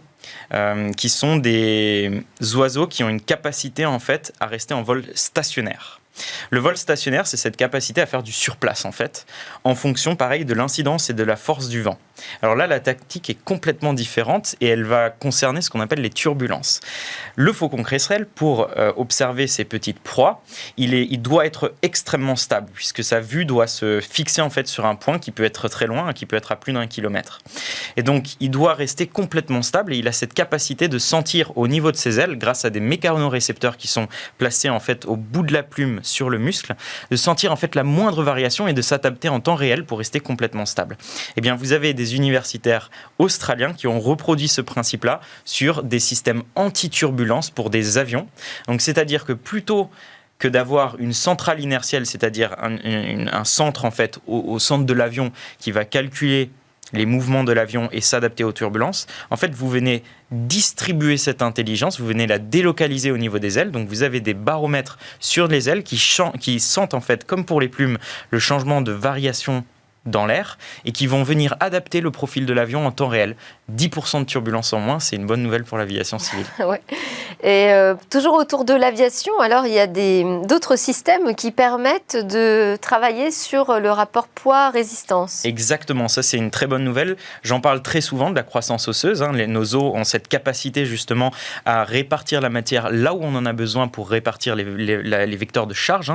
qui sont des oiseaux qui ont une capacité en fait à rester en vol stationnaire. Le vol stationnaire, c'est cette capacité à faire du surplace, en fait, en fonction, pareil, de l'incidence et de la force du vent. Alors là, la tactique est complètement différente et elle va concerner ce qu'on appelle les turbulences. Le faucon cresserelle, pour observer ses petites proies, il doit être extrêmement stable, puisque sa vue doit se fixer, en fait, sur un point qui peut être très loin, qui peut être à plus d'1 kilomètre. Et donc, il doit rester complètement stable et il a cette capacité de sentir au niveau de ses ailes, grâce à des mécanorécepteurs qui sont placés, en fait, au bout de la plume sur le muscle, de sentir en fait la moindre variation et de s'adapter en temps réel pour rester complètement stable. Eh bien, vous avez des universitaires australiens qui ont reproduit ce principe-là sur des systèmes anti-turbulence pour des avions. Donc, c'est-à-dire que plutôt que d'avoir une centrale inertielle, c'est-à-dire un centre en fait au centre de l'avion qui va calculer les mouvements de l'avion et s'adapter aux turbulences, en fait, vous venez distribuer cette intelligence, vous venez la délocaliser au niveau des ailes. Donc, vous avez des baromètres sur les ailes qui sentent, en fait, comme pour les plumes, le changement de variation dans l'air et qui vont venir adapter le profil de l'avion en temps réel. 10% de turbulence en moins, c'est une bonne nouvelle pour l'aviation civile. Ouais. Et toujours autour de l'aviation, alors il y a d'autres systèmes qui permettent de travailler sur le rapport poids-résistance. Exactement, ça c'est une très bonne nouvelle. J'en parle très souvent de la croissance osseuse. Nos os ont cette capacité justement à répartir la matière là où on en a besoin pour répartir les vecteurs de charge,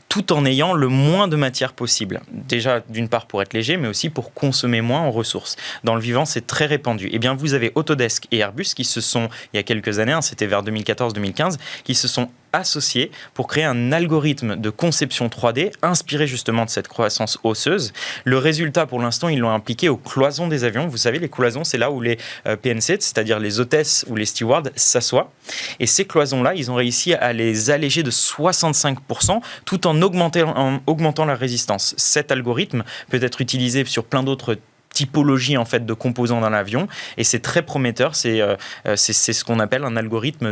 tout en ayant le moins de matière possible. Déjà, d'une part pour être léger, mais aussi pour consommer moins en ressources. Dans le vivant, c'est très répandu. Eh bien, vous avez Autodesk et Airbus qui se sont, il y a quelques années, c'était vers 2014-2015, qui se sont associés pour créer un algorithme de conception 3D inspiré justement de cette croissance osseuse. Le résultat, pour l'instant, ils l'ont appliqué aux cloisons des avions. Vous savez, les cloisons, c'est là où les PNC, c'est-à-dire les hôtesses ou les stewards, s'assoient. Et ces cloisons-là, ils ont réussi à les alléger de 65% tout en augmentant la résistance. Cet algorithme peut être utilisé sur plein d'autres typologie en fait de composants dans l'avion et c'est très prometteur. C'est ce qu'on appelle un algorithme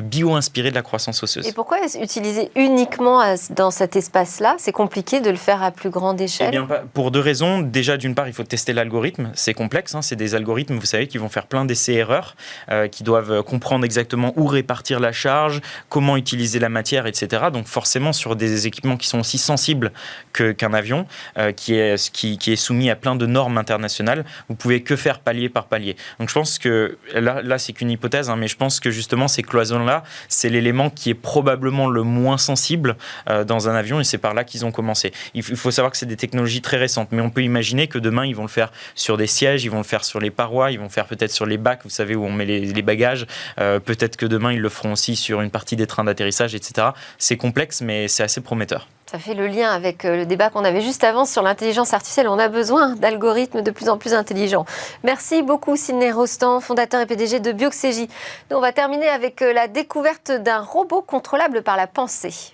bio-inspiré de la croissance osseuse. Et pourquoi utiliser uniquement dans cet espace-là? C'est compliqué de le faire à plus grande échelle? Eh bien, pour deux raisons. Déjà, d'une part, il faut tester l'algorithme. C'est complexe. C'est des algorithmes, vous savez, qui vont faire plein d'essais-erreurs, qui doivent comprendre exactement où répartir la charge, comment utiliser la matière, etc. Donc forcément, sur des équipements qui sont aussi sensibles qu'un avion, qui est soumis à plein de normes internationales, vous pouvez que faire palier par palier. Donc je pense que, là c'est qu'une hypothèse, mais je pense que justement ces cloisons-là, c'est l'élément qui est probablement le moins sensible dans un avion et c'est par là qu'ils ont commencé. Il faut savoir que c'est des technologies très récentes, mais on peut imaginer que demain ils vont le faire sur des sièges, ils vont le faire sur les parois, ils vont le faire peut-être sur les bacs, vous savez, où on met les bagages, peut-être que demain ils le feront aussi sur une partie des trains d'atterrissage, etc. C'est complexe, mais c'est assez prometteur. Ça fait le lien avec le débat qu'on avait juste avant sur l'intelligence artificielle. On a besoin d'algorithmes de plus en plus intelligents. Merci beaucoup Sidney Rostand, fondateur et PDG de Bioxégie. Nous, on va terminer avec la découverte d'un robot contrôlable par la pensée.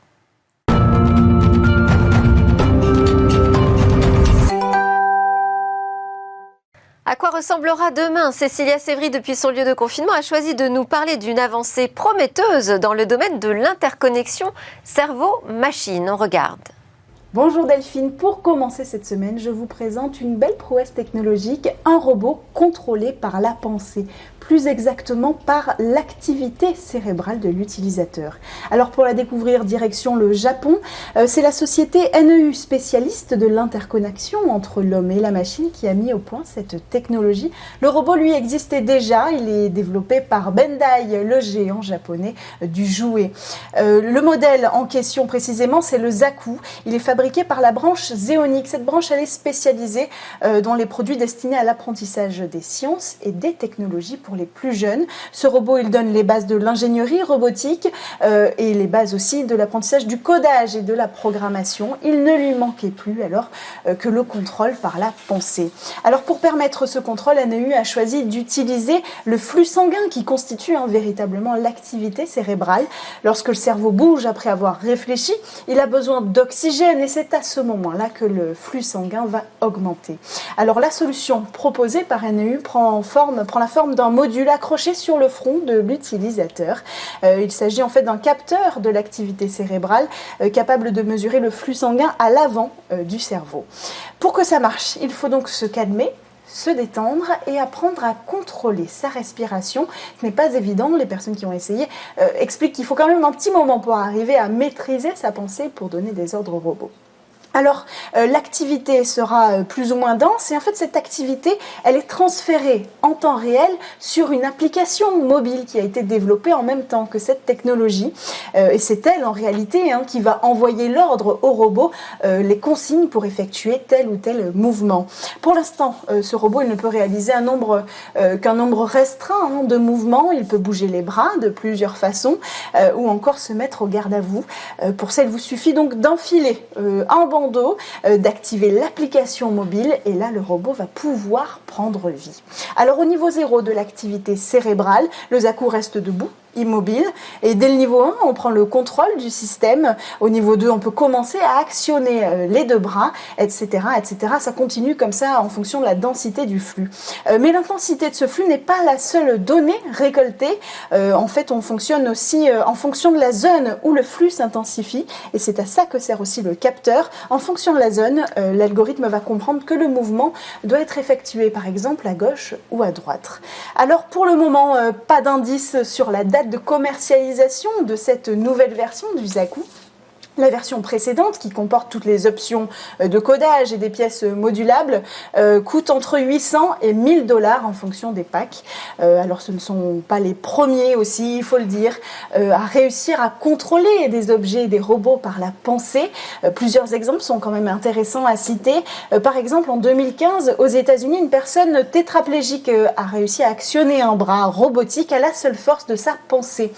À quoi ressemblera demain? Cécilia Sévry, depuis son lieu de confinement, a choisi de nous parler d'une avancée prometteuse dans le domaine de l'interconnexion cerveau-machine. On regarde. Bonjour Delphine, pour commencer cette semaine, je vous présente une belle prouesse technologique, un robot contrôlé par la pensée, plus exactement par l'activité cérébrale de l'utilisateur. Alors pour la découvrir, direction le Japon, c'est la société NEU, spécialiste de l'interconnexion entre l'homme et la machine, qui a mis au point cette technologie. Le robot, lui, existait déjà, il est développé par Bandai, le géant japonais du jouet. Le modèle en question précisément, c'est le Zaku. Il est fabriqué par la branche Zeonic. Cette branche, elle est spécialisée dans les produits destinés à l'apprentissage des sciences et des technologies pour les plus jeunes. Ce robot, il donne les bases de l'ingénierie robotique et les bases aussi de l'apprentissage du codage et de la programmation. Il ne lui manquait plus alors que le contrôle par la pensée. Alors pour permettre ce contrôle, NEU a choisi d'utiliser le flux sanguin qui constitue véritablement l'activité cérébrale. Lorsque le cerveau bouge après avoir réfléchi, il a besoin d'oxygène et c'est à ce moment-là que le flux sanguin va augmenter. Alors la solution proposée par NEU prend la forme d'un module accroché sur le front de l'utilisateur. Il s'agit en fait d'un capteur de l'activité cérébrale capable de mesurer le flux sanguin à l'avant du cerveau. Pour que ça marche, il faut donc se calmer, se détendre et apprendre à contrôler sa respiration. Ce n'est pas évident, les personnes qui ont essayé expliquent qu'il faut quand même un petit moment pour arriver à maîtriser sa pensée pour donner des ordres au robot. Alors, l'activité sera plus ou moins dense et en fait, cette activité, elle est transférée en temps réel sur une application mobile qui a été développée en même temps que cette technologie. Et c'est elle, en réalité, qui va envoyer l'ordre au robot, les consignes pour effectuer tel ou tel mouvement. Pour l'instant, ce robot, il ne peut réaliser qu'un nombre restreint de mouvements. Il peut bouger les bras de plusieurs façons ou encore se mettre au garde à vous. Pour ça, il vous suffit donc d'enfiler un bandeau, d'activer l'application mobile et là le robot va pouvoir prendre vie. Alors au niveau 0 de l'activité cérébrale, le Zaku reste debout, immobile, et dès le niveau 1, on prend le contrôle du système. Au niveau 2, on peut commencer à actionner les deux bras, etc., etc. Ça continue comme ça en fonction de la densité du flux. Mais l'intensité de ce flux n'est pas la seule donnée récoltée. En fait, on fonctionne aussi en fonction de la zone où le flux s'intensifie, et c'est à ça que sert aussi le capteur. En fonction de la zone, l'algorithme va comprendre que le mouvement doit être effectué, par exemple, à gauche ou à droite. Alors, pour le moment, pas d'indice sur la date de commercialisation de cette nouvelle version du Zaku. La version précédente, qui comporte toutes les options de codage et des pièces modulables, coûte entre 800 et 1000 $ en fonction des packs. Alors ce ne sont pas les premiers aussi, il faut le dire, à réussir à contrôler des objets et des robots par la pensée. Plusieurs exemples sont quand même intéressants à citer. Par exemple, en 2015, aux États-Unis, une personne tétraplégique a réussi à actionner un bras robotique à la seule force de sa pensée.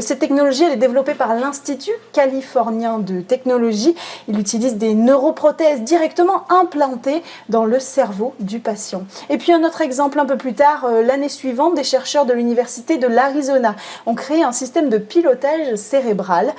Cette technologie, elle est développée par l'Institut californien de technologie. Il utilise des neuroprothèses directement implantées dans le cerveau du patient. Et puis un autre exemple un peu plus tard, l'année suivante, des chercheurs de l'université de l'Arizona ont créé un système de pilotage cérébral.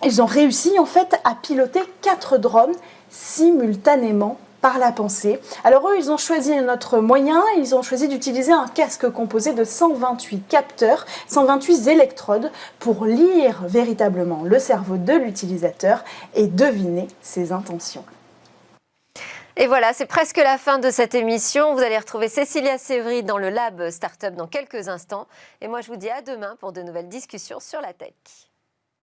Ils ont réussi en fait à piloter 4 drones simultanément par la pensée. Alors eux, ils ont choisi un autre moyen, ils ont choisi d'utiliser un casque composé de 128 capteurs, 128 électrodes pour lire véritablement le cerveau de l'utilisateur et deviner ses intentions. Et voilà, c'est presque la fin de cette émission. Vous allez retrouver Cécilia Sévry dans le Lab Startup dans quelques instants. Et moi, je vous dis à demain pour de nouvelles discussions sur la tech.